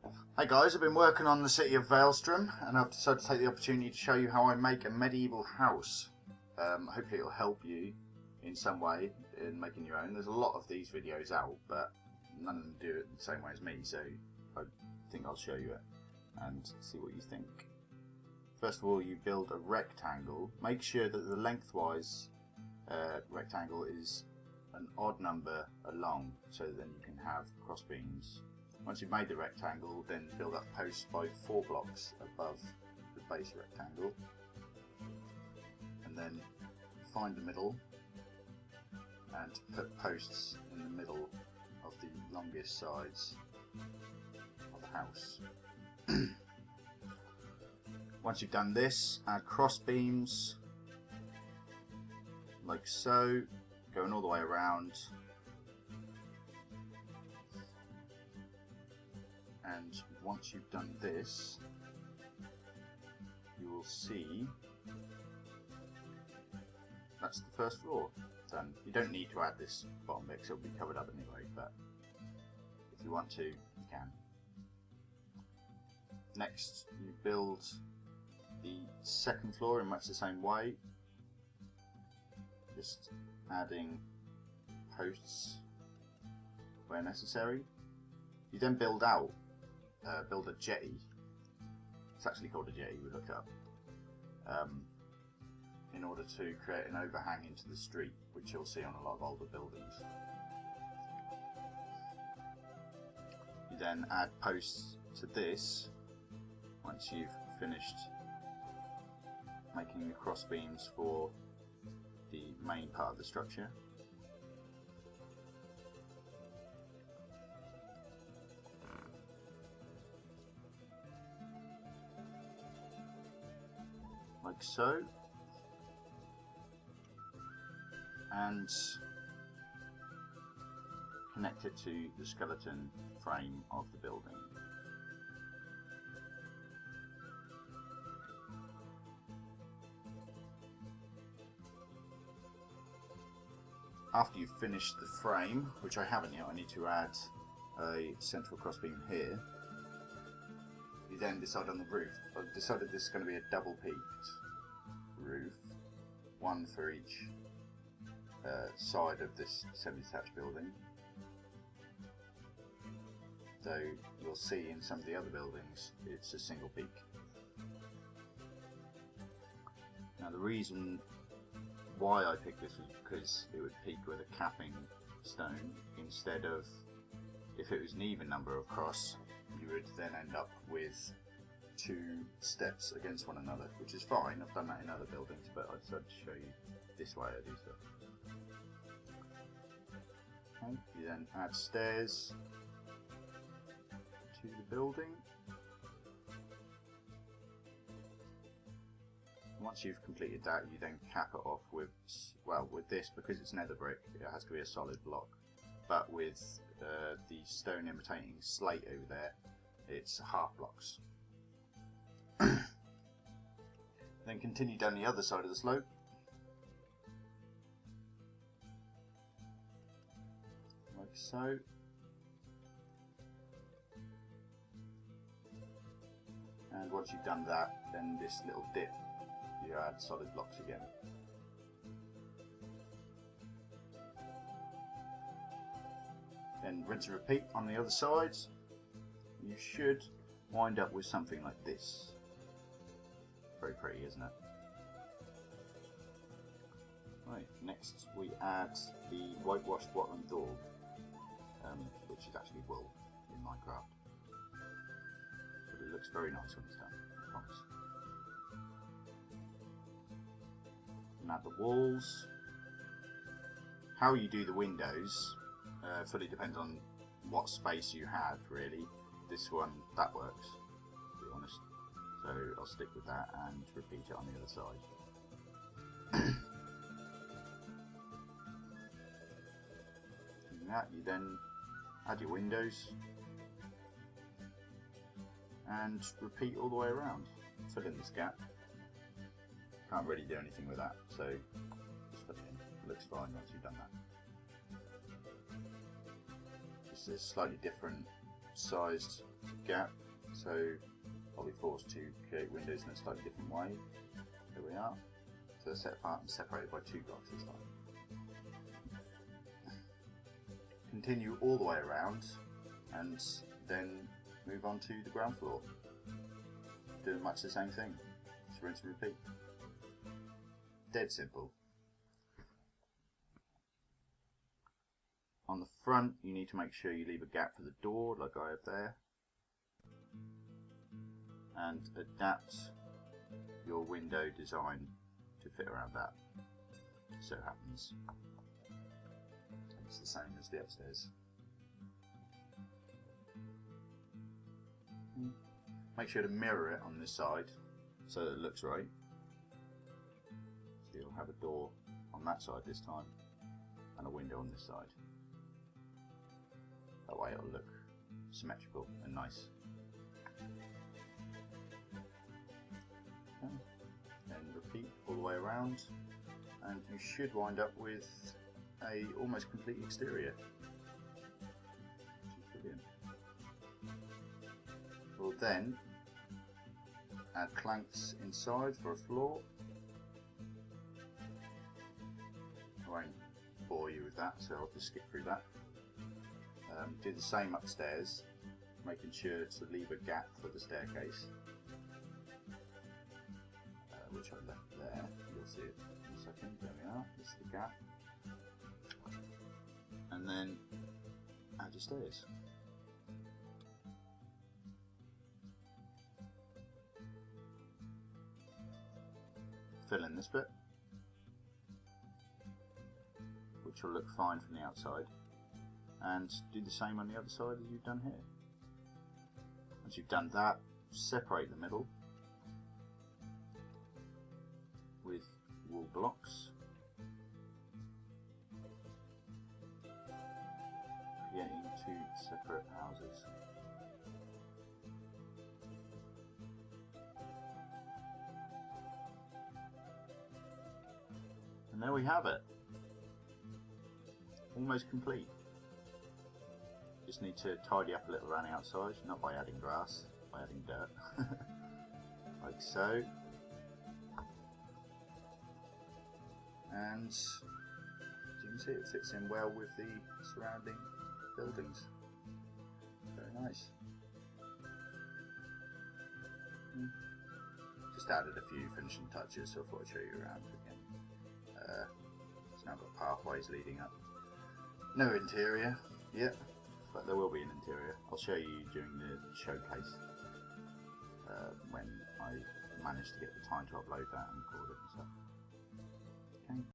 Hey guys, I've been working on the city of Veilstrom and I've decided to take the opportunity to show you how I make a medieval house. Hopefully it'll help you in some way in making your own. There's a lot of these videos out, but none of them do it the same way as me, so I think I'll show you it and see what you think. First of all, you build a rectangle. Make sure that the lengthwise rectangle is an odd number along, so then you can have cross beams. Once you've made the rectangle, then build up posts by 4 blocks above the base rectangle, and then find the middle and put posts in the middle of the longest sides of the house. Once you've done this, add cross beams like so, going all the way around. And once you've done this, you will see that's the first floor done. You don't need to add this bottom bit because it'll be covered up anyway, but if you want to, you can. Next, you build the second floor in much the same way, just adding posts where necessary. You then build out. Build a jetty. It's actually called a jetty, we looked it up. In order to create an overhang into the street, which you'll see on a lot of older buildings. You then add posts to this once you've finished making the cross beams for the main part of the structure. Like so, and connect it to the skeleton frame of the building. After you've finished the frame, which I haven't yet, I need to add a central crossbeam here. You then decide on the roof. I've decided this is going to be a double peaked roof, one for each side of this semi-detached building. Though you'll see in some of the other buildings it's a single peak. Now the reason why I picked this was because it would peak with a capping stone instead of, if it was an even number of cross, you would then end up with 2 steps against one another, which is fine. I've done that in other buildings, but I decided to show you this way I do stuff. Okay, you then add stairs to the building. Once you've completed that, you then cap it off with, well, with this, because it's nether brick, it has to be a solid block. But with the stone imitating slate over there, it's half blocks. Then continue down the other side of the slope. Like so. And once you've done that, then this little dip, you add solid blocks again. Then rinse and repeat on the other sides. You should wind up with something like this. Very pretty, isn't it? Right, next we add the whitewashed Watland door, which is actually wool in Minecraft. But it looks very nice when it's done, I promise. And add the walls. How you do the windows fully depends on what space you have, really. This one, that works, to be honest. So I'll stick with that and repeat it on the other side. Doing that, you then add your windows and repeat all the way around. Fill in this gap. Can't really do anything with that, so just fill it in. It looks fine once you've done that. This is slightly different sized gap, so I'll be forced to create windows in a slightly different way. There we are. So they're set apart and separated by 2 blocks this time. Continue all the way around and then move on to the ground floor. Doing much the same thing. Just rinse and repeat. Dead simple. On the front, you need to make sure you leave a gap for the door, like I have there, and adapt your window design to fit around that. So it happens. It's the same as the upstairs. Make sure to mirror it on this side so that it looks right. So you'll have a door on that side this time and a window on this side. That way it'll look symmetrical and nice. Okay. Then repeat all the way around and you should wind up with a almost complete exterior. Brilliant. We'll then add planks inside for a floor. I won't bore you with that, so I'll just skip through that. Do the same upstairs, making sure to leave a gap for the staircase, which I left there. You'll see it in a second. There we are. This is the gap. And then add your stairs. Fill in this bit, which will look fine from the outside, and do the same on the other side as you've done here. Once you've done that, separate the middle with wall blocks, creating 2 separate houses. And there we have it. Almost complete. Just need to tidy up a little around the outside, not by adding grass, by adding dirt. Like so. And as you can see, it fits in well with the surrounding buildings. Very nice. Just added a few finishing touches, so I thought I'd show you around again. It's now got pathways leading up. No interior yet, but there will be an interior. I'll show you during the showcase when I manage to get the time to upload that and record it and stuff.